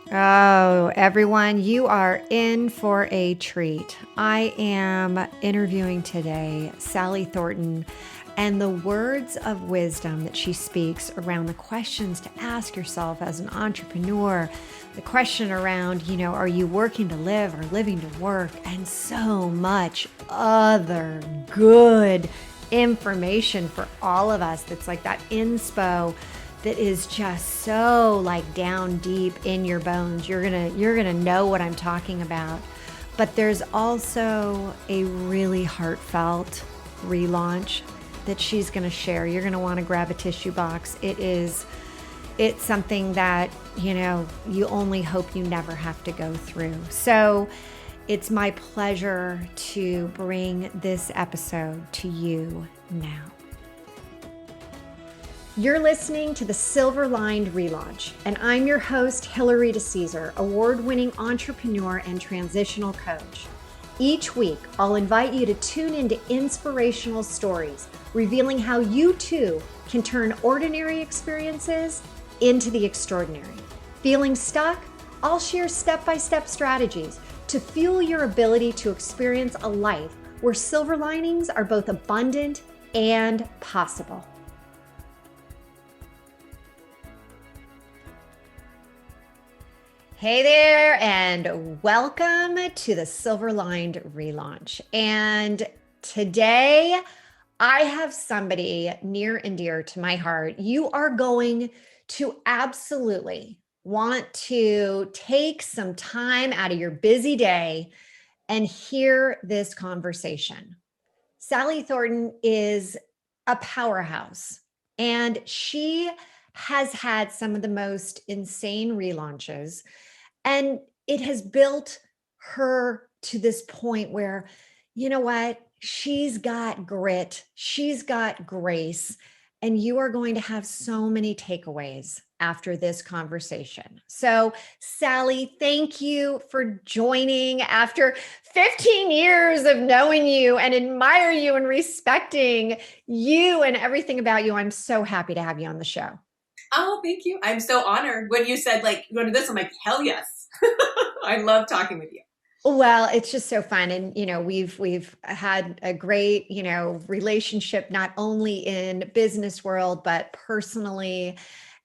Oh, everyone, you are in for a treat. I am interviewing today Sally Thornton, and the words of wisdom that she speaks around the questions to ask yourself as an entrepreneur, the question around, are you working to live or living to work, and so much other good information for all of us that's like that inspo that is just so like down deep in your bones. You're gonna know what I'm talking about. But there's also a really heartfelt relaunch that she's gonna share. You're gonna want to grab a tissue box. It's something that, you only hope you never have to go through. So it's my pleasure to bring this episode to you now. You're listening to the Silver Lined Relaunch, and I'm your host, Hillary DeCesar, award-winning entrepreneur and transitional coach. Each week, I'll invite you to tune into inspirational stories, revealing how you too can turn ordinary experiences into the extraordinary. Feeling stuck? I'll share step-by-step strategies to fuel your ability to experience a life where silver linings are both abundant and possible. Hey there, and welcome to the Silver Lined Relaunch. And today I have somebody near and dear to my heart. You are going to absolutely want to take some time out of your busy day and hear this conversation. Sally Thornton is a powerhouse, and she has had some of the most insane relaunches. And it has built her to this point where, you know what? She's got grit, she's got grace, and you are going to have so many takeaways after this conversation. So, Sally, thank you for joining after 15 years of knowing you and admire you and respecting you and everything about you. I'm so happy to have you on the show. Oh, thank you. I'm so honored. When you said like, you want to do this, I'm like, hell yes. I love talking with you. Well, it's just so fun. And, we've had a great, relationship, not only in business world, but personally.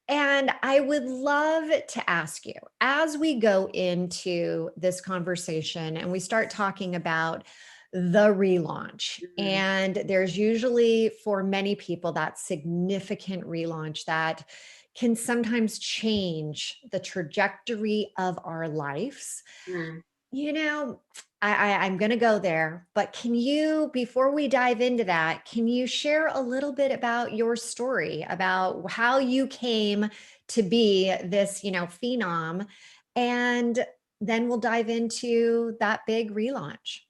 And I would love to ask you, as we go into this conversation and we start talking about the relaunch, and there's usually for many people that significant relaunch that can sometimes change the trajectory of our lives. Mm. You know, I'm going to go there, but can you, before we dive into that, can you share a little bit about your story, about how you came to be this, phenom, and then we'll dive into that big relaunch.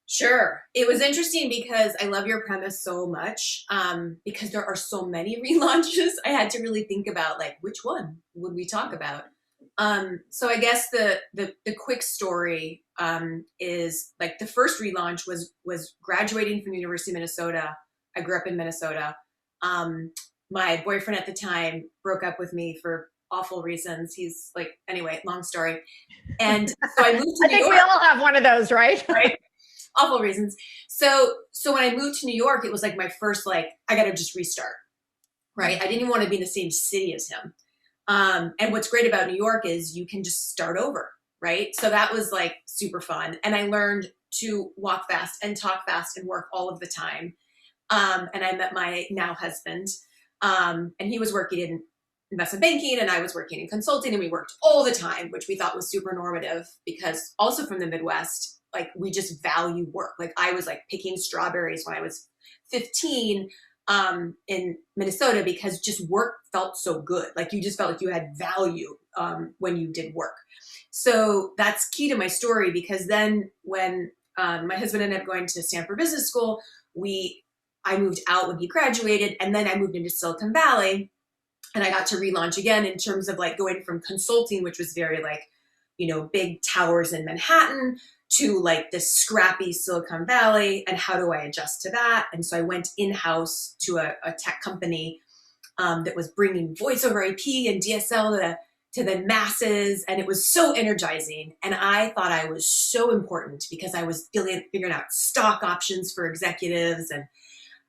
Sure. It was interesting because I love your premise so much, because there are so many relaunches. I had to really think about like, which one would we talk about? So I guess the quick story is like the first relaunch was graduating from the University of Minnesota. I grew up in Minnesota. My boyfriend at the time broke up with me for awful reasons. He's like, anyway, long story. And so I moved to I New think York. we all have one of those, right? Right? Awful reasons. So when I moved to New York, it was like my first, like, I got to just restart, right? I didn't even want to be in the same city as him. And what's great about New York is you can just start over, right? So that was like super fun. And I learned to walk fast and talk fast and work all of the time. And I met my now husband, and he was working in investment banking and I was working in consulting, and we worked all the time, which we thought was super normative because also from the Midwest, like we just value work. Like I was like picking strawberries when I was 15 in Minnesota because just work felt so good. Like you just felt like you had value when you did work. So that's key to my story because then when my husband ended up going to Stanford Business School, I moved out when he graduated, and then I moved into Silicon Valley, and I got to relaunch again in terms of like going from consulting, which was very like, big towers in Manhattan, to like this scrappy Silicon Valley, and how do I adjust to that? And so I went in-house to a tech company that was bringing voice over IP and DSL to the masses, and it was so energizing. And I thought I was so important because I was figuring out stock options for executives, and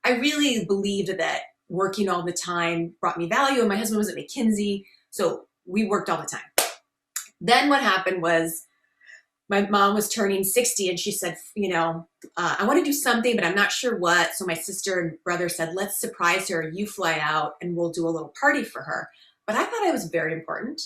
I really believed that working all the time brought me value. And my husband was at McKinsey, so we worked all the time. Then what happened was my mom was turning 60 and she said, I want to do something, but I'm not sure what. So my sister and brother said, let's surprise her. You fly out and we'll do a little party for her. But I thought I was very important.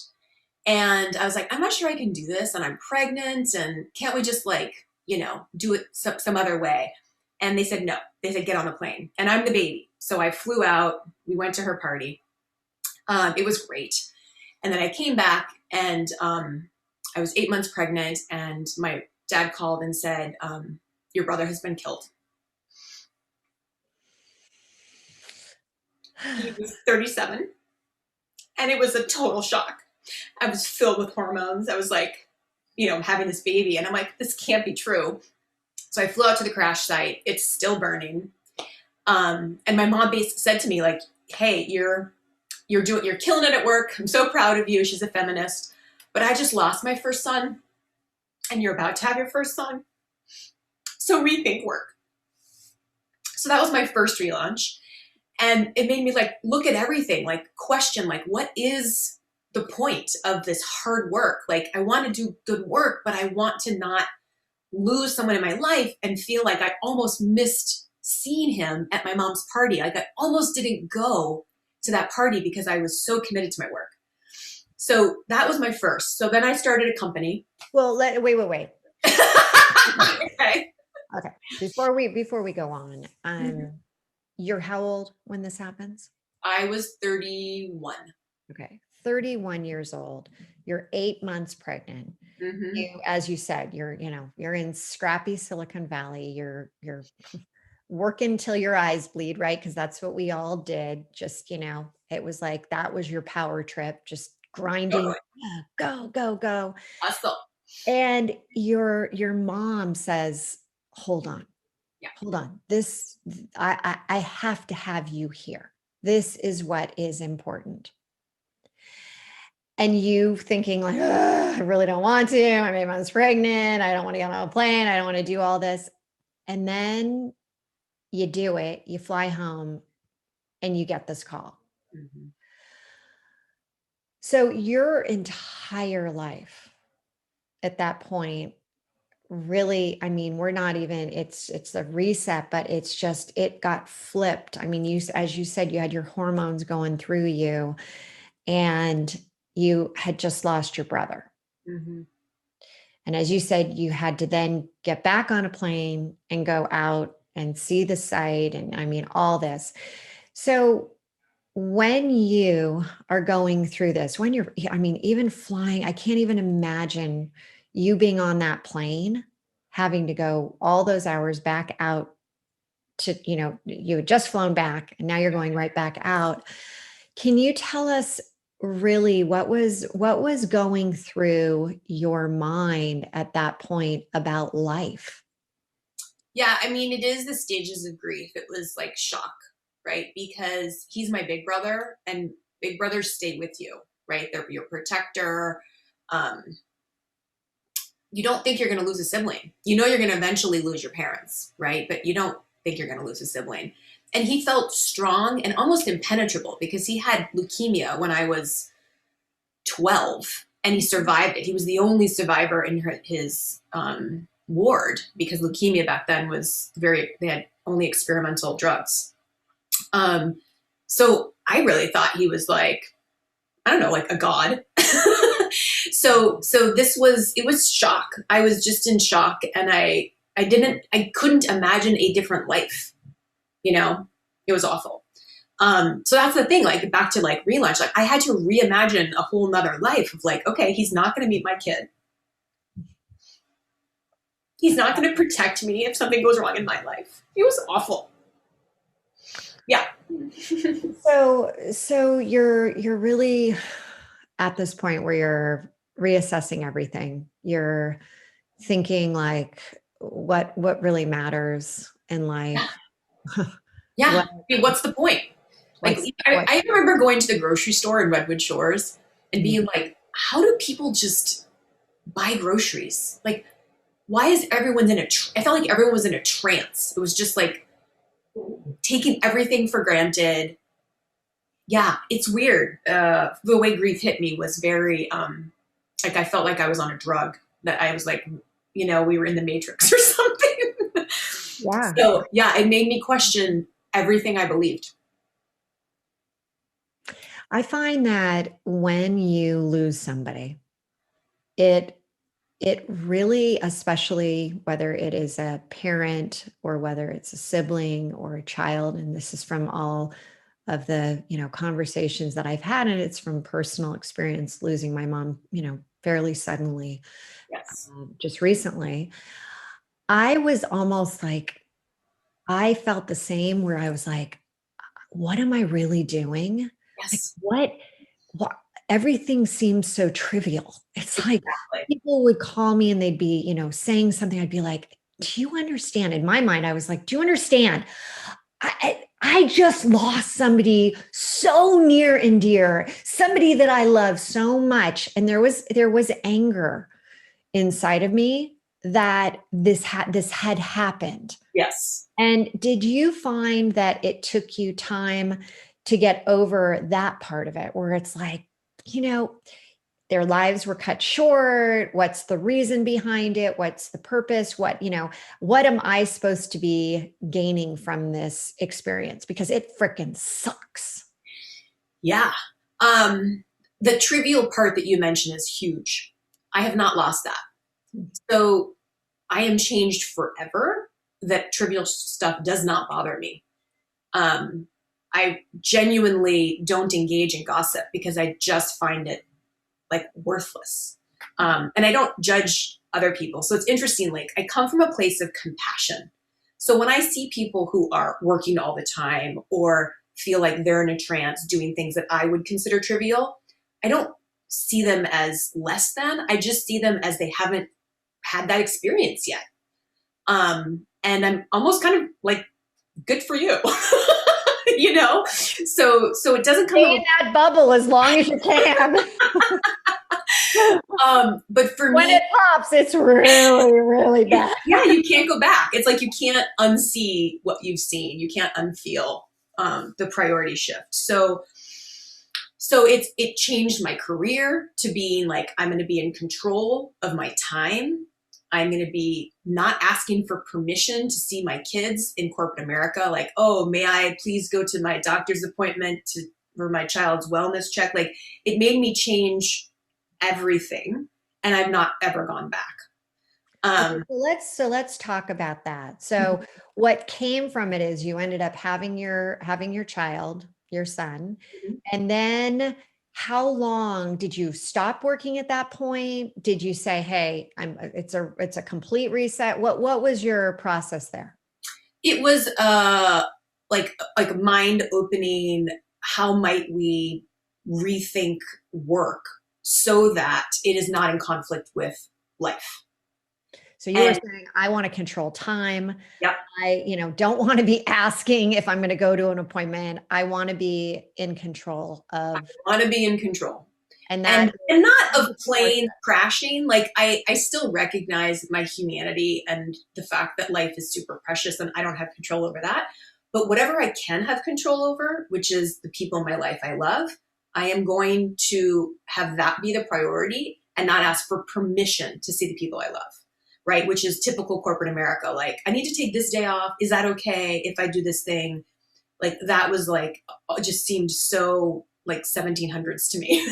And I was like, I'm not sure I can do this. And I'm pregnant. And can't we just do it some other way? And they said, no. They said, get on the plane. And I'm the baby. So I flew out. We went to her party. It was great. And then I came back and I was 8 months pregnant. And my dad called and said, your brother has been killed. He was 37. And it was a total shock. I was filled with hormones. I was like, having this baby. And I'm like, this can't be true. So I flew out to the crash site. It's still burning. And my mom said to me, like, hey, you're killing it at work. I'm so proud of you. She's a feminist. But I just lost my first son. And you're about to have your first son. So rethink work. So that was my first relaunch. And it made me look at everything, question, what is the point of this hard work? I want to do good work, but I want to not lose someone in my life and feel like I almost missed seeing him at my mom's party. I almost didn't go to that party because I was so committed to my work. So that was my first. So then I started a company. Well, wait. Okay. Okay. Before we go on, you're how old when this happens? I was 31. Okay. 31 years old. You're 8 months pregnant. Mm-hmm. You, as you said, you're in scrappy Silicon Valley. You're working till your eyes bleed, right? Because that's what we all did. Just, it was like, that was your power trip, just grinding, go. Hustle. And your mom says, hold on. Yeah. Hold on. I have to have you here. This is what is important. And you thinking I really don't want to. I'm 8 months pregnant. I don't want to get on a plane. I don't want to do all this. And then you do it. You fly home and you get this call. Mm-hmm. So your entire life at that point, really, we're not even, it's a reset, but it's just, it got flipped. As you said, you had your hormones going through you and you had just lost your brother. Mm-hmm. And as you said, you had to then get back on a plane and go out and see the site. And all this. So when you are going through this, when you're, even flying, I can't even imagine you being on that plane, having to go all those hours back out to, you had just flown back and now you're going right back out. Can you tell us really what was going through your mind at that point about life? Yeah, it is the stages of grief. It was shock, right? Because he's my big brother and big brothers stay with you, right? They're your protector. You don't think you're going to lose a sibling. You're going to eventually lose your parents, right? But you don't think you're going to lose a sibling. And he felt strong and almost impenetrable because he had leukemia when I was 12 and he survived it. He was the only survivor in his ward because leukemia back then was they had only experimental drugs. So I really thought he was a god. So it was shock. I was just in shock and I couldn't imagine a different life. It was awful. So that's the thing, back to relaunch, I had to reimagine a whole nother life of okay, he's not going to meet my kid. He's not going to protect me if something goes wrong in my life. It was awful. Yeah. So you're really at this point where you're reassessing everything. You're thinking what really matters in life. Yeah. What's the point? I remember going to the grocery store in Redwood Shores and being how do people just buy groceries? Like, why is everyone I felt like everyone was in a trance. It was just like taking everything for granted. Yeah, it's weird. The way grief hit me was very, like I felt like I was on a drug, that I was like, we were in the Matrix or something. Yeah. So yeah, it made me question everything I believed. I find that when you lose somebody, it it really, especially whether it is a parent or whether it's a sibling or a child, and this is from all of the, conversations that I've had, and it's from personal experience losing my mom, fairly suddenly, Yes. just recently. I was almost like, I felt the same where I was like, what am I really doing? Like, Yes. what everything seems so trivial. It's like Exactly. people would call me and they'd be, saying something. I'd be like, do you understand? In my mind, I was like, do you understand? I just lost somebody so near and dear, somebody that I love so much. And there was anger inside of me that this had happened. Yes. And did you find that it took you time to get over that part of it, where it's like, you know, their lives were cut short? What's the reason behind it? What's the purpose? What am I supposed to be gaining from this experience? Because it freaking sucks. Yeah. Um, the trivial part that you mentioned is huge. I have not lost that. So I am changed forever. That trivial stuff does not bother me. Um, I genuinely don't engage in gossip because I just find it like worthless. And I don't judge other people. So it's interesting. Like I come from a place of compassion. So when I see people who are working all the time or feel like they're in a trance doing things that I would consider trivial, I don't see them as less than. I just see them as they haven't had that experience yet. And I'm almost kind of like, good for you. So it doesn't come Stay from in that bubble as long as you can. but for When me, it pops, it's really, really bad. yeah, you can't go back. It's like you can't unsee what you've seen. You can't unfeel the priority shift. So it changed my career to being like, I'm going to be in control of my time. I'm going to be not asking for permission to see my kids in corporate America. Like, oh, may I please go to my doctor's appointment for my child's wellness check? Like, it made me change everything, and I've not ever gone back. Okay, Um, so let's talk about that. So what came from it is you ended up having your child, your son, and then how long did you stop working at that point? Did you say, "Hey, it's a complete reset"? What was your process there? it was like mind opening. How might we rethink work so that it is not in conflict with life? So you were And saying, I want to control time. yep, I don't want to be asking if I'm going to go to an appointment. I want to be in control of, I want to be in control. and that And not of is plane crashing. Like I still recognize my humanity and the fact that life is super precious and I don't have control over that. But whatever I can have control over, which is the people in my life I love, I am going to have that be the priority and not ask for permission to see the people I love. Right. Which is typical corporate America. Like, I need to take this day off. Is that okay if I do this thing? Like that was like, it just seemed so like 1700s to me.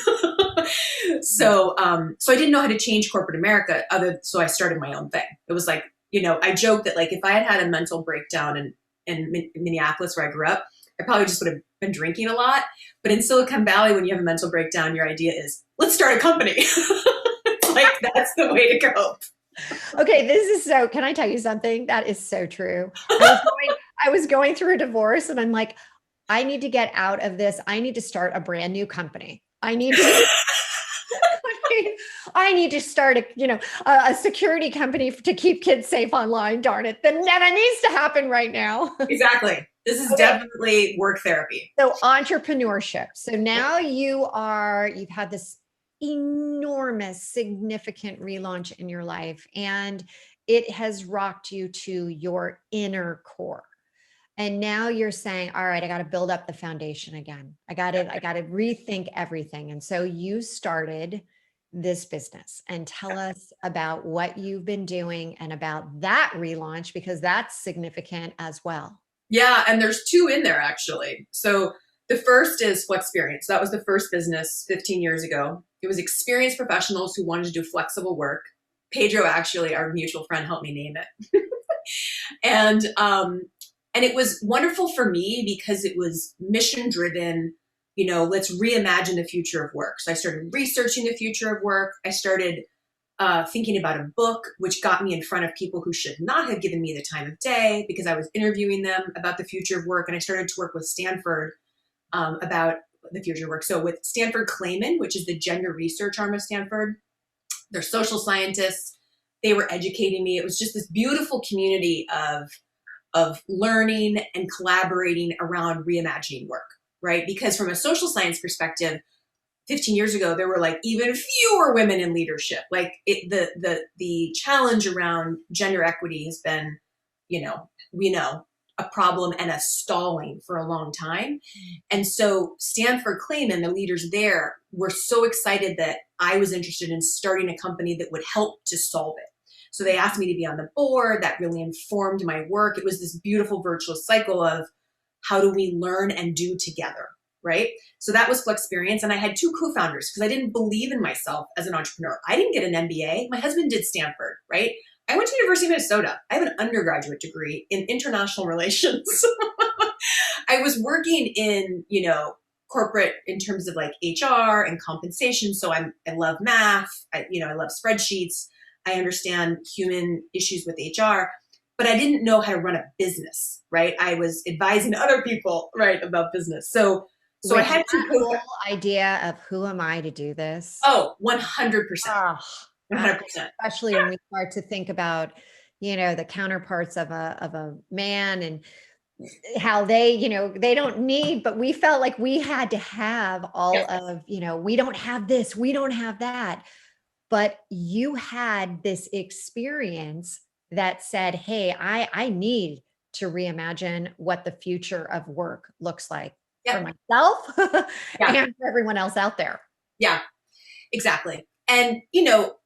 So I didn't know how to change corporate America so I started my own thing. It was like, I joke that like if I had had a mental breakdown in Minneapolis where I grew up, I probably just would have been drinking a lot. But in Silicon Valley, when you have a mental breakdown, your idea is, let's start a company. Like that's the way to go. okay. Can I tell you something? That is so true. I was going through a divorce and I'm like, I need to get out of this. I need to start a brand new company. I need to start a security company to keep kids safe online. Darn it. That needs to happen right now. Exactly. This is Okay. definitely work therapy. So entrepreneurship. So now you've had this enormous, significant relaunch in your life, and it has rocked you to your inner core. And now you're saying, all right, I got to build up the foundation again. I got to rethink everything. And so you started this business, and tell us about what you've been doing and about that relaunch, because that's significant as well. Yeah, and there's two in there actually. So the first is Flexperience. That was the first business 15 years ago. It was experienced professionals who wanted to do flexible work. Pedro, actually, our mutual friend, helped me name it. And it was wonderful for me because it was mission driven. Let's reimagine the future of work. So I started researching the future of work. I started thinking about a book, which got me in front of people who should not have given me the time of day, because I was interviewing them about the future of work. And I started to work with Stanford about the future of work. So with Stanford Clayman, which is the gender research arm of Stanford, they're social scientists. They were educating me. It was just this beautiful community of learning and collaborating around reimagining work, right? Because from a social science perspective, 15 years ago, there were like even fewer women in leadership. Like the challenge around gender equity has been, we know, a problem and a stalling for a long time. And so Stanford Clayman, the leaders there, were so excited that I was interested in starting a company that would help to solve it. So they asked me to be on the board. That really informed my work. It was this beautiful virtuous cycle of how do we learn and do together, right? So that was Flexperience. And I had two co-founders because I didn't believe in myself as an entrepreneur. I didn't get an MBA. My husband did Stanford, right? I went to University of Minnesota. I have an undergraduate degree in international relations. I was working in, corporate in terms of like HR and compensation. So I love math. I love spreadsheets. I understand human issues with HR, but I didn't know how to run a business, right? I was advising other people, right, about business. So I had to whole idea of who am I to do this? Oh, 100%. Oh, 100%. especially when we start to think about, the counterparts of a man and how they, they don't need, but we felt like we had to have all of, we don't have this, we don't have that. But you had this experience that said, hey, I need to reimagine what the future of work looks like for myself and for everyone else out there. Yeah, exactly. And,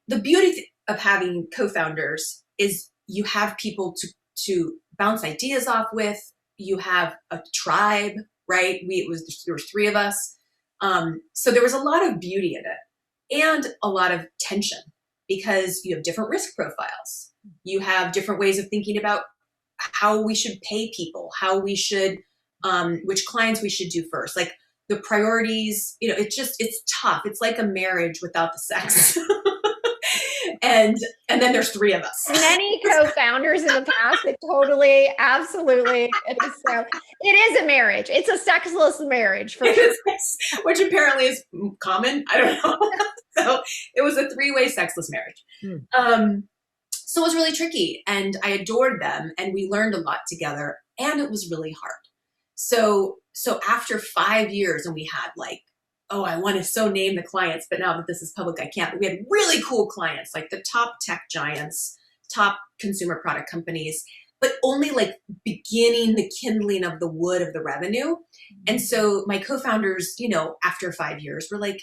the beauty of having co-founders is you have people to bounce ideas off with. You have a tribe, right? There were three of us. So there was a lot of beauty in it and a lot of tension because you have different risk profiles. You have different ways of thinking about how we should pay people, how we should, which clients we should do first. Like the priorities, it's tough. It's like a marriage without the sex. And then there's three of us. Many co-founders in the past, totally, absolutely. It is a marriage. It's a sexless marriage for sure. Which apparently is common. I don't know. So it was a three-way sexless marriage. So it was really tricky and I adored them and we learned a lot together and it was really hard. So after 5 years and we had I want to so name the clients, but now that this is public, I can't. But we had really cool clients, like the top tech giants, top consumer product companies, but only beginning the kindling of the wood of the revenue. And so my co-founders, after 5 years were like,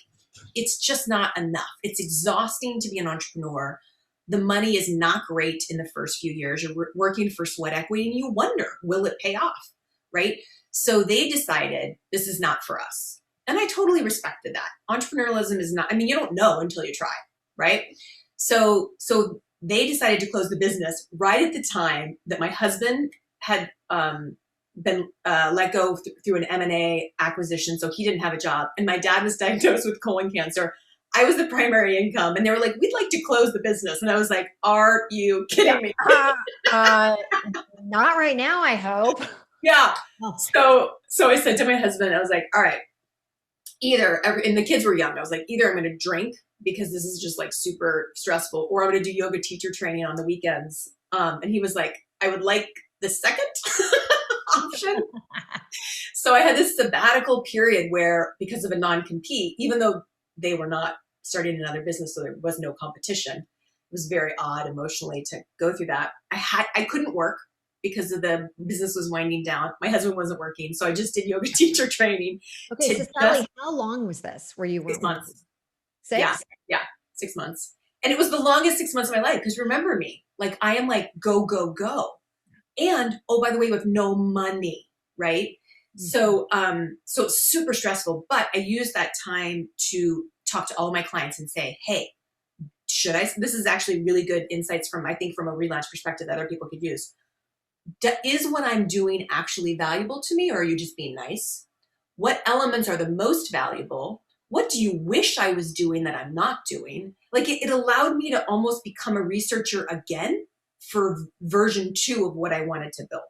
it's just not enough. It's exhausting to be an entrepreneur. The money is not great in the first few years. You're working for sweat equity and you wonder, will it pay off? Right? So they decided this is not for us. And I totally respected that. Entrepreneurialism is not, you don't know until you try, right? So they decided to close the business right at the time that my husband had been let go through an M&A acquisition. So he didn't have a job. And my dad was diagnosed with colon cancer. I was the primary income. And they were like, we'd like to close the business. And I was like, are you kidding me? Not right now, I hope. Yeah. So I said to my husband, I was like, all right, and the kids were young. I was like, either I'm going to drink because this is just super stressful, or I'm going to do yoga teacher training on the weekends. And he was like, I would like the second option. So I had this sabbatical period where, because of a non-compete, even though they were not starting another business, so there was no competition. It was very odd emotionally to go through that. I couldn't work because of the business was winding down. My husband wasn't working, so I just did yoga teacher training Okay, to so just Sally, how long was this where you 6 weren't working? months. Yeah, 6? yeah, 6 months. And it was the longest 6 months of my life because remember me, like I am like go, go, go. And oh, by the way, with no money, right? Mhm. So it's super stressful, but I use that time to talk to all my clients and say, hey, should I, this is actually really good insights from, I think from a relaunch perspective that other people could use. Is what I'm doing actually valuable to me, or are you just being nice? What elements are the most valuable? What do you wish I was doing that I'm not doing? Like it allowed me to almost become a researcher again for version 2 of what I wanted to build.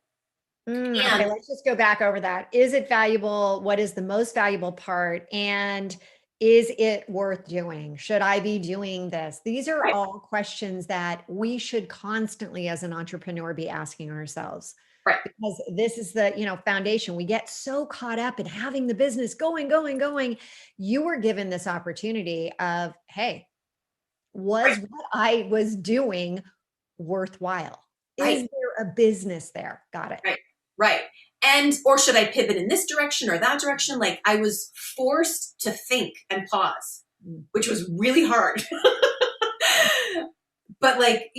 Okay, And let's just go back over that. Is it valuable? What is the most valuable part? And is it worth doing? Should I be doing this? These are right, all questions that we should constantly, as an entrepreneur, be asking ourselves. right, Because this is the, foundation. We get so caught up in having the business going, going, going. You were given this opportunity of, hey, right, was what I was doing worthwhile? right, Is there a business there? Got it. right, right. And or should I pivot in this direction or that direction? Like I was forced to think and pause, Mm. which was really hard. But like,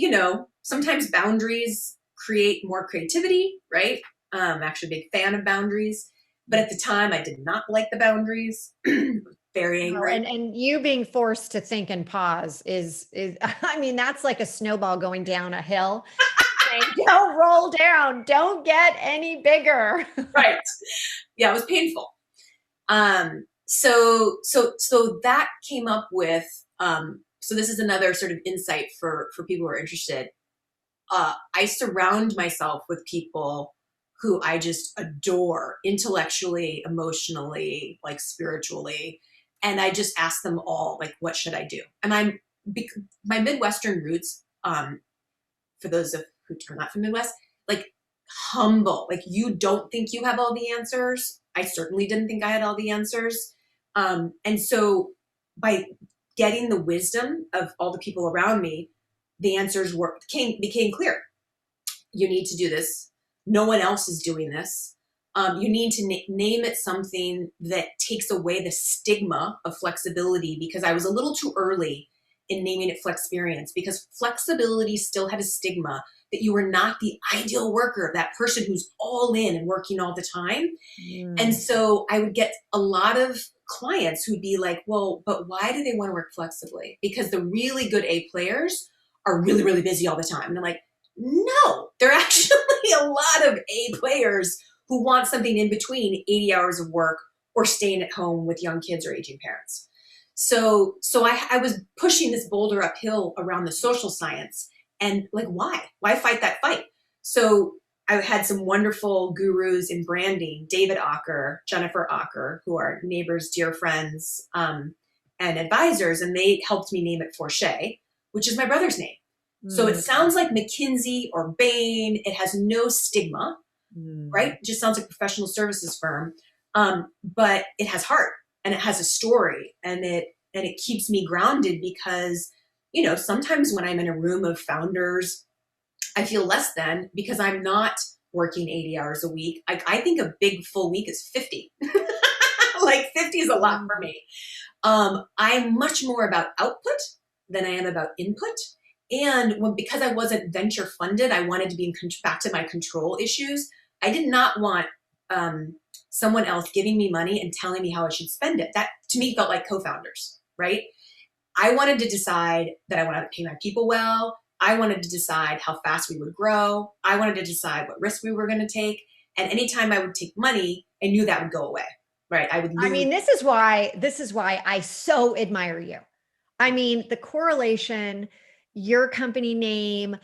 sometimes boundaries create more creativity, right? I'm actually a big fan of boundaries. But at the time I did not like the boundaries. Very No, angry. and you being forced to think and pause is I mean, that's like a snowball going down a hill saying, don't roll down, don't get any bigger. Right. Yeah, it was painful. So that came up with so this is another sort of insight for people who are interested. I surround myself with people who I just adore intellectually, emotionally, like spiritually. And I just ask them all, like, what should I do? And my Midwestern roots, for those of who are not from Midwest, like humble, like you don't think you have all the answers. I certainly didn't think I had all the answers. And so by getting the wisdom of all the people around me, the answers became clear. You need to do this. No one else is doing this. You need to name it something that takes away the stigma of flexibility, because I was a little too early in naming it Flexperience, because flexibility still had a stigma that you were not the ideal worker, that person who's all in and working all the time. And Mm. so I would get a lot of clients who'd be like, well, but why do they want to work flexibly? Because the really good A players are really, really busy all the time. And I'm like, no, there are actually a lot of A players who want something in between 80 hours of work or staying at home with young kids or aging parents. So I was pushing this boulder uphill around the social science, and like, why? Why fight that fight? So I had some wonderful gurus in branding, David Ocker, Jennifer Ocker, who are neighbors, dear friends, and advisors, and they helped me name it Forshay, which is my brother's name. So it Mm. sounds like McKinsey or Bain. It has no stigma, right? Mm. It just sounds like a professional services firm, but it has heart and it has a story, and it keeps me grounded because sometimes when I'm in a room of founders, I feel less than because I'm not working 80 hours a week. I think a big full week is 50. Like 50 is a lot for Mm. me. I'm much more about output than I am about input. And because I wasn't venture funded, I wanted to be back to my control issues. I did not want someone else giving me money and telling me how I should spend it. That to me felt like co-founders, right? I wanted to decide that I wanted to pay my people well. I wanted to decide how fast we would grow. I wanted to decide what risk we were going to take. And anytime I would take money, I knew that would go away, right? I would I lose. mean, this is why I so admire you. I mean, the correlation, your company name.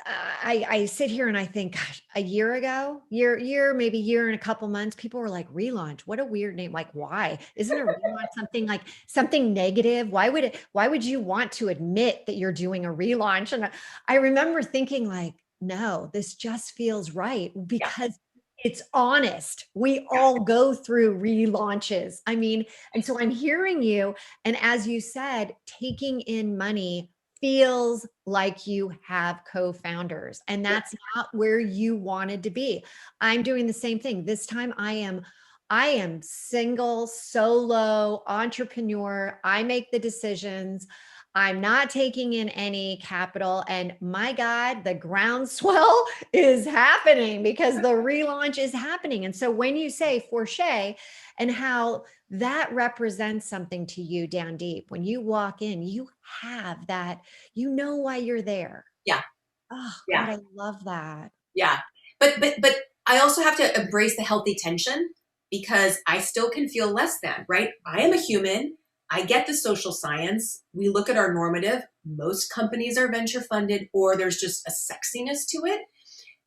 I sit here and I think, gosh, a year ago, maybe year and a couple months, people were like, relaunch. What a weird name. Like, why? Isn't a relaunch something like something negative? Why would you want to admit that you're doing a relaunch? And I remember thinking, like, no, this just feels right Yeah, because It's honest. We all go through relaunches. I mean, and so I'm hearing you. And as you said, taking in money feels like you have co-founders, and Yeah. that's not where you wanted to be. I'm doing the same thing. This time I am single, solo, entrepreneur. I make the decisions. I'm not taking in any capital. And my God, the groundswell is happening because the relaunch is happening. And so when you say Forshay and how that represents something to you down deep, when you walk in, you have that, you know why you're there. Yeah. Oh Yeah. God, I love that. Yeah. But I also have to embrace the healthy tension because I still can feel less than, right? I am a human. I get the social science. We look at our normative. Most companies are venture funded or there's just a sexiness to it.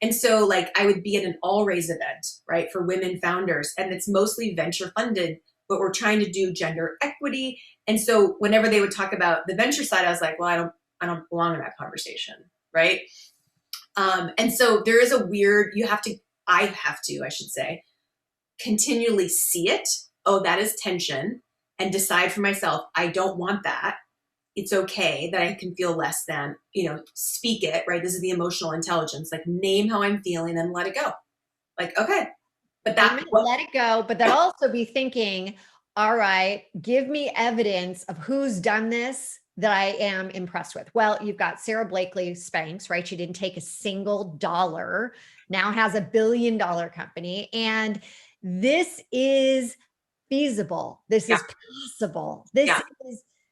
And so like I would be at an all raise event, right, for women founders, and it's mostly venture funded, but we're trying to do gender equity. And so whenever they would talk about the venture side, I was like, well, I don't belong in that conversation, right? And so there is a weird, I should say, continually see it. Oh, that is tension, and decide for myself, I don't want that. It's okay that I can feel less than, speak it, right? This is the emotional intelligence, like name how I'm feeling and let it go. Like, okay, but Name it, let it go, but then also be thinking, all right, give me evidence of who's done this that I am impressed with. Well, you've got Sarah Blakely Spanx, right? She didn't take a single dollar, now has $1 billion company. And this is feasible. This yeah, is possible. yeah,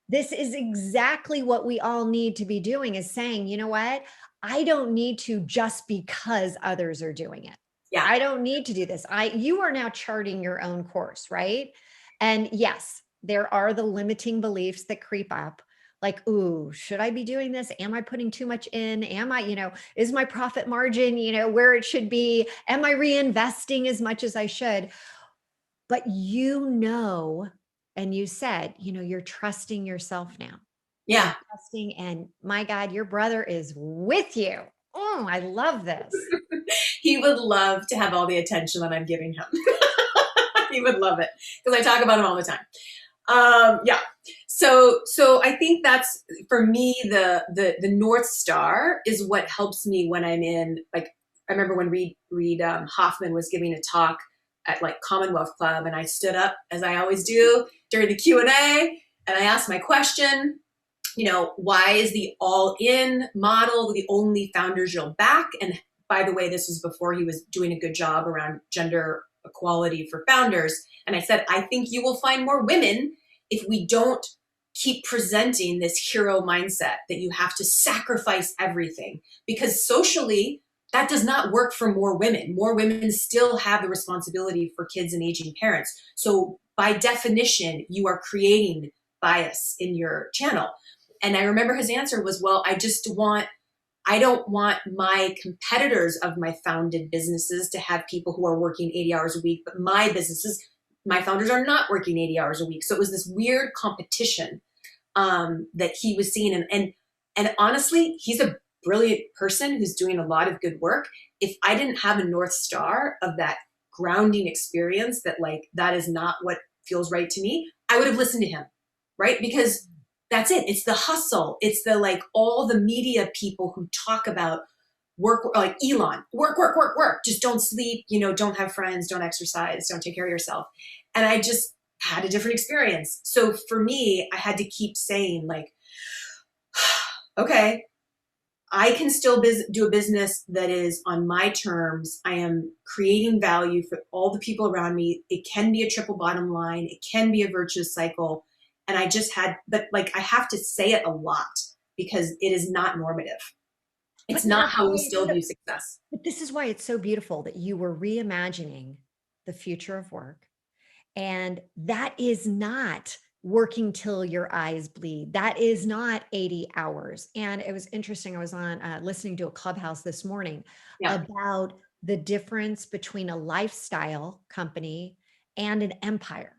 This is exactly what we all need to be doing, is saying, you know what? I don't need to just because others are doing it. yeah, I don't need to do this. You are now charting your own course, right? And yes, there are the limiting beliefs that creep up. Like, ooh, should I be doing this? Am I putting too much in? Am I, is my profit margin, where it should be? Am I reinvesting as much as I should? But and you said, you're trusting yourself now. You're yeah. trusting, and my God, your brother is with you. Oh, I love this. He would love to have all the attention that I'm giving him. He would love it because I talk about him all the time. Yeah. So I think that's for me the North Star is what helps me when I'm in, like, I remember when Reed Hoffman was giving a talk at like Commonwealth Club, and I stood up as I always do during the Q&A, and I asked my question. Why is the all-in model the only founders you'll back? And by the way, this was before he was doing a good job around gender equality for founders. And I said, I think you will find more women if we don't keep presenting this hero mindset that you have to sacrifice everything. Because socially, that does not work for more women. More women still have the responsibility for kids and aging parents. So by definition, you are creating bias in your channel. And I remember his answer was, well, I don't want my competitors of my founded businesses to have people who are working 80 hours a week, but my founders are not working 80 hours a week. So it was this weird competition that he was seeing. And honestly, he's a brilliant person who's doing a lot of good work. If I didn't have a North Star of that grounding experience, that like, that is not what feels right to me, I would have listened to him, right? Because that's it. It's the hustle. It's the like all the media people who talk about work, like Elon, work, work, work, work. Just don't sleep, don't have friends, don't exercise, don't take care of yourself. And I just had a different experience. So for me, I had to keep saying like, okay, I can still do a business that is on my terms. I am creating value for all the people around me. It can be a triple bottom line. It can be a virtuous cycle. And but like, I have to say it a lot because it is not normative. It's But not that's how we why still view success. but this is why it's so beautiful that you were reimagining the future of work. And that is not working till your eyes bleed. That is not 80 hours. And it was interesting. I was on listening to a Clubhouse this morning Yeah. about the difference between a lifestyle company and an empire.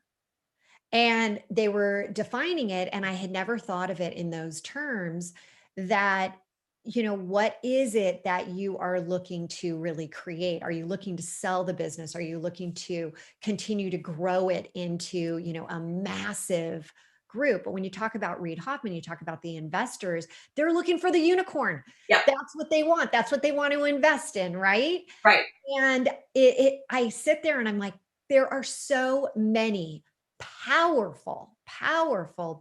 And they were defining it. And I had never thought of it in those terms, that what is it that you are looking to really create? Are you looking to sell the business? Are you looking to continue to grow it into, a massive group? But when you talk about Reid Hoffman, you talk about the investors, they're looking for the unicorn. Yeah. That's what they want. That's what they want to invest in, right? Right. And I sit there and I'm like, there are so many powerful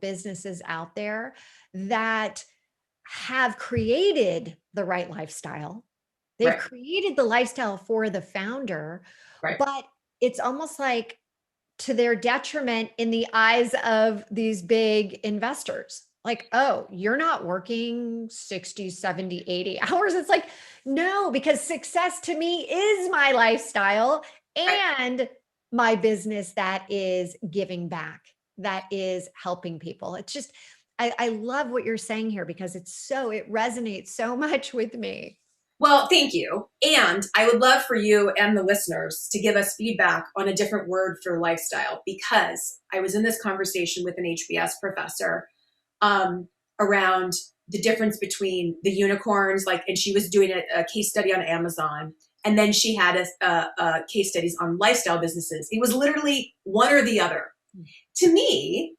businesses out there that have created the right lifestyle. They've Right. created the lifestyle for the founder, Right. but it's almost like to their detriment in the eyes of these big investors. Like, oh, you're not working 60, 70, 80 hours. It's like, no, because success to me is my lifestyle Right. and my business that is giving back, that is helping people. It's just, I love what you're saying here because it resonates so much with me. Well, thank you. And I would love for you and the listeners to give us feedback on a different word for lifestyle, because I was in this conversation with an HBS professor around the difference between the unicorns, and she was doing a case study on Amazon. And then she had a case studies on lifestyle businesses. It was literally one or the other. To me,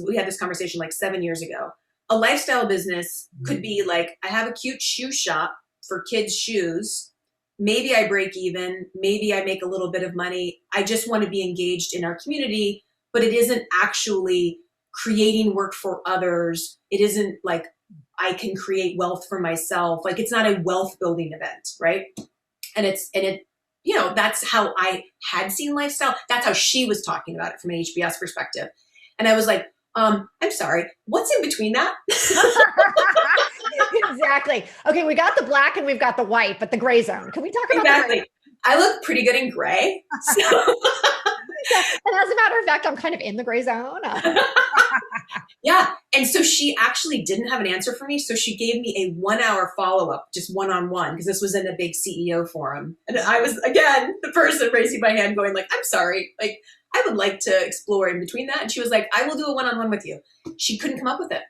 we had this conversation like 7 years ago. A lifestyle business could be like, I have a cute shoe shop for kids' shoes. Maybe I break even. Maybe I make a little bit of money. I just want to be engaged in our community, but it isn't actually creating work for others. It isn't like I can create wealth for myself. Like, it's not a wealth building event, right? And that's how I had seen lifestyle. That's how she was talking about it from an HBS perspective. And I was like, I'm sorry, what's in between that? Exactly. Okay, we got the black and we've got the white, but the gray zone. Can we talk about Exactly. the gray? I look pretty good in gray. So. And as a matter of fact, I'm kind of in the gray zone. Yeah. And so she actually didn't have an answer for me. So she gave me a 1 hour follow-up, just one-on-one, because this was in a big CEO forum. And I was, again, the person raising my hand going like, I'm sorry, like, I would like to explore in between that. And she was like, I will do a one-on-one with you. She couldn't come up with it.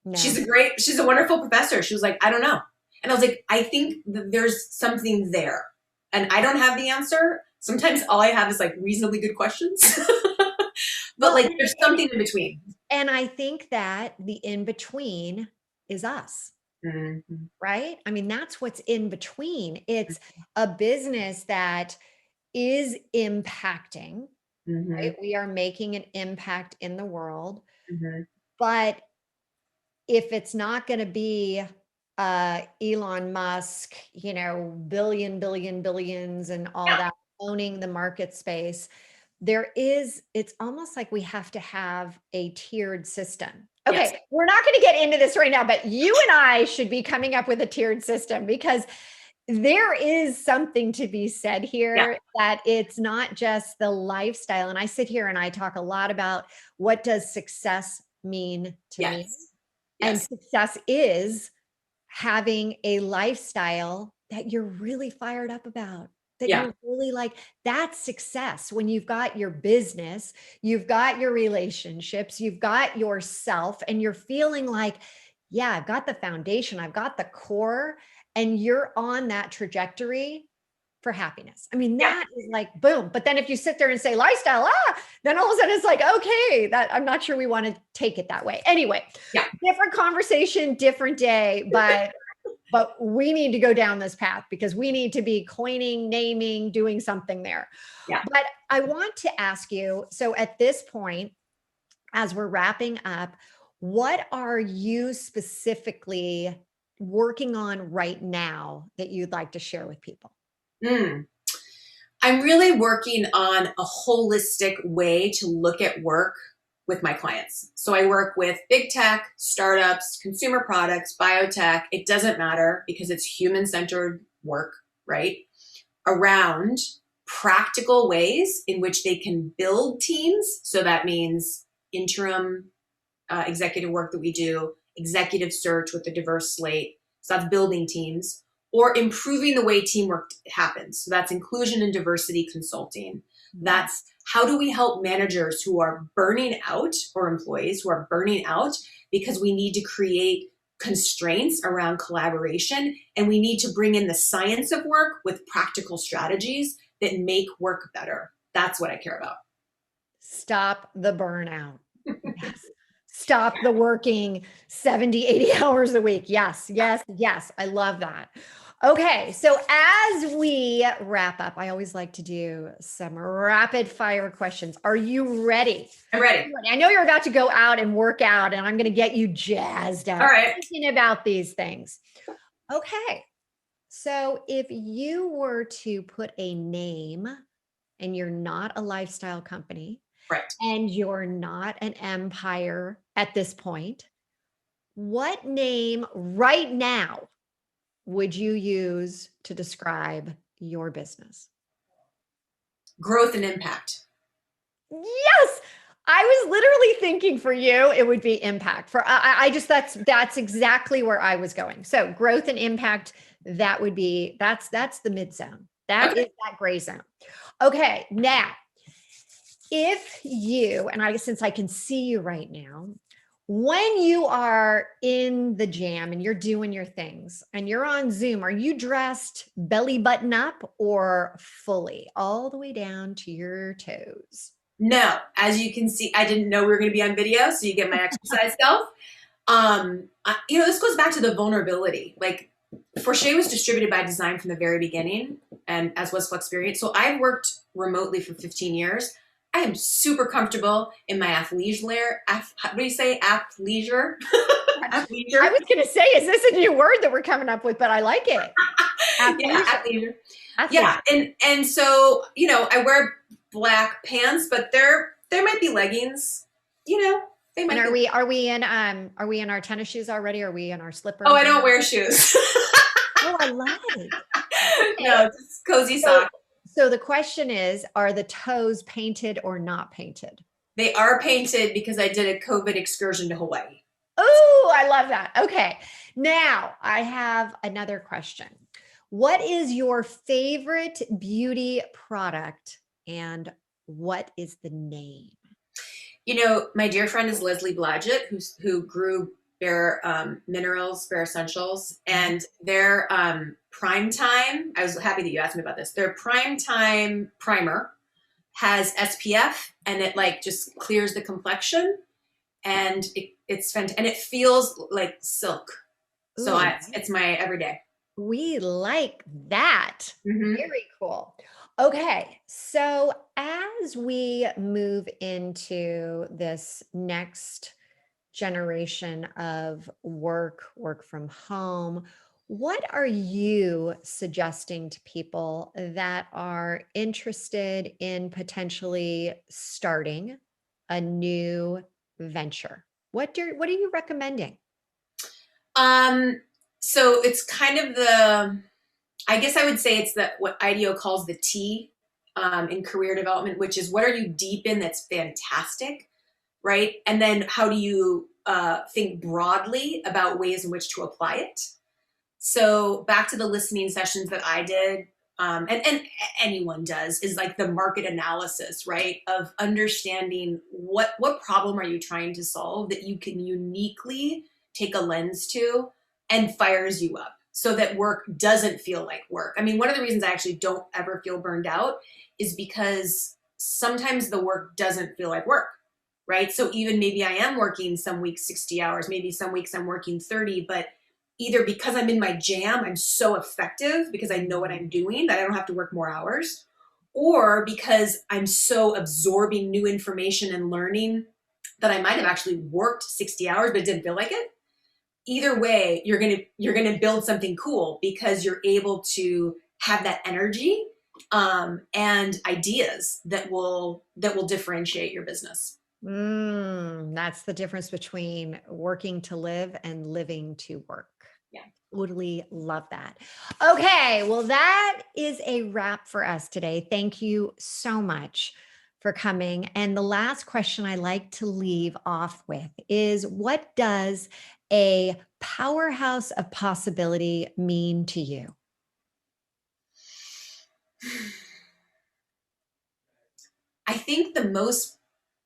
No. She's a wonderful professor. She was like, I don't know. And I was like, I think that there's something there. And I don't have the answer. Sometimes all I have is like reasonably good questions. But like there's something in between. And I think that the in between is us. Mm-hmm. Right? I mean, that's what's in between. It's a business that is impacting, mm-hmm. right? We are making an impact in the world. Mm-hmm. But if it's not going to be Elon Musk, billions and all that, owning the market space, it's almost like we have to have a tiered system. Okay, yes. We're not going to get into this right now, but you and I should be coming up with a tiered system, because there is something to be said here, that it's not just the lifestyle. And I sit here and I talk a lot about what does success mean to me. And success is having a lifestyle that you're really fired up about, that you're really like, that's success. When you've got your business, you've got your relationships, you've got yourself, and you're feeling like, yeah, I've got the foundation, I've got the core, and you're on that trajectory for happiness. I mean, that is like, boom. But then if you sit there and say lifestyle, then all of a sudden it's like, okay, that I'm not sure we want to take it that way. Anyway, different conversation, different day, but we need to go down this path because we need to be coining, naming, doing something there. Yeah. But I want to ask you, so at this point, as we're wrapping up, what are you specifically working on right now that you'd like to share with people? I'm really working on a holistic way to look at work with my clients. So I work with big tech, startups, consumer products, biotech. It doesn't matter because it's human-centered work, right? Around practical ways in which they can build teams. So that means interim executive work that we do, executive search with a diverse slate. So that's building teams. Or improving the way teamwork happens. So that's inclusion and diversity consulting. That's how do we help managers who are burning out, or employees who are burning out, because we need to create constraints around collaboration, and we need to bring in the science of work with practical strategies that make work better. That's what I care about. Stop the burnout. Yes. Stop the working 70, 80 hours a week. Yes, yes, yes. I love that. Okay. So as we wrap up, I always like to do some rapid fire questions. Are you ready? I'm ready. I know you're about to go out and work out, and I'm going to get you jazzed up All right. thinking about these things. Okay. So if you were to put a name, and you're not a lifestyle company, Right. and you're not an empire at this point, what name right now would you use to describe your business? Growth and impact. Yes. I was literally thinking for you, it would be impact. For I just that's exactly where I was going. So growth and impact, that would be that's the mid zone. That is that gray zone. Okay, now if you and I, since I can see you right now, when you are in the jam and you're doing your things and you're on Zoom, are you dressed belly button up or fully all the way down to your toes? No, as you can see, I didn't know we were going to be on video, so you get my exercise self. This goes back to the vulnerability. Like, Forshay was distributed by design from the very beginning, and as was Flexperience. So I've worked remotely for 15 years. I am super comfortable in my athleisure. What do you say? Athleisure? Athleisure? I was going to say, is this a new word that we're coming up with? But I like it. Yeah, athleisure. Yeah, and so I wear black pants, but there might be leggings. They might. And are we in our tennis shoes already? Are we in our slippers? Oh, I don't wear shoes. Oh, I like. Okay. No, just cozy socks. So the question is, are the toes painted or not painted? They are painted because I did a COVID excursion to Hawaii. Oh, I love that. Okay. Now I have another question. What is your favorite beauty product and what is the name? My dear friend is Leslie Blodgett, who grew Bare Minerals, Bare Essentials, and their Prime Time. I was happy that you asked me about this. Their Prime Time primer has SPF, and it just clears the complexion, and it's fantastic, and it feels like silk. So it's my everyday. We like that. Mm-hmm. Very cool. Okay, so as we move into this next generation of work from home, what are you suggesting to people that are interested in potentially starting a new venture? What are you recommending? So it's kind of I guess I would say it's what IDEO calls the T in career development, which is what are you deep in that's fantastic, right? And then how do you think broadly about ways in which to apply it? So back to the listening sessions that I did, and anyone does, is like the market analysis, right? Of understanding what problem are you trying to solve that you can uniquely take a lens to and fires you up so that work doesn't feel like work. I mean, one of the reasons I actually don't ever feel burned out is because sometimes the work doesn't feel like work, right? So even maybe I am working some weeks 60 hours, maybe some weeks I'm working 30, but either because I'm in my jam, I'm so effective because I know what I'm doing that I don't have to work more hours, or because I'm so absorbing new information and learning that I might have actually worked 60 hours but it didn't feel like it. Either way, you're gonna build something cool because you're able to have that energy and ideas that will differentiate your business. That's the difference between working to live and living to work. Yeah. Totally love that. Okay, well, that is a wrap for us today. Thank you so much for coming. And the last question I like to leave off with is, what does a powerhouse of possibility mean to you? I think the most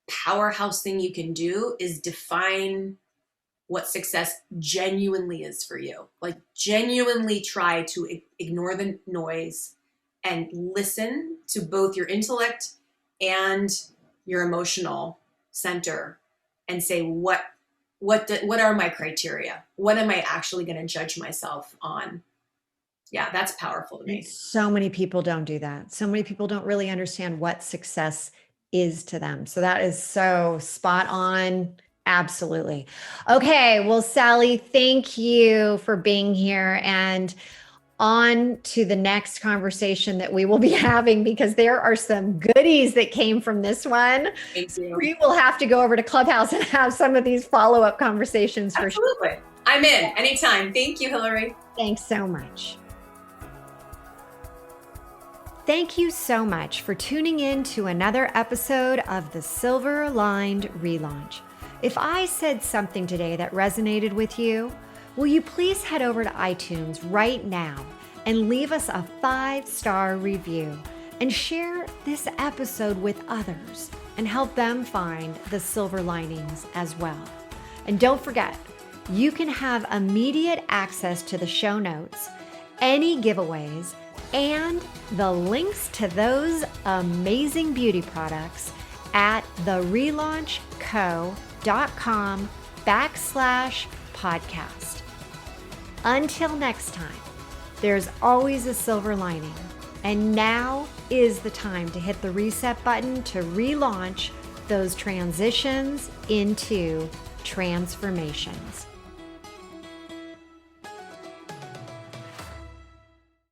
powerhouse thing you can do is define what success genuinely is for you. Like genuinely try to ignore the noise and listen to both your intellect and your emotional center and say, what are my criteria? What am I actually going to judge myself on? Yeah, that's powerful to me. And so many people don't do that. So many people don't really understand what success is to them. So that is so spot on. Absolutely. Okay. Well, Sally, thank you for being here, and on to the next conversation that we will be having, because there are some goodies that came from this one. Thank you. We will have to go over to Clubhouse and have some of these follow-up conversations for sure. Absolutely. I'm in anytime. Thank you, Hillary. Thanks so much. Thank you so much for tuning in to another episode of the Silver Lined Relaunch. If I said something today that resonated with you, will you please head over to iTunes right now and leave us a 5-star review and share this episode with others and help them find the silver linings as well. And don't forget, you can have immediate access to the show notes, any giveaways, and the links to those amazing beauty products at therelaunchco.com/podcast. Until next time, there's always a silver lining, and now is the time to hit the reset button to relaunch those transitions into transformations.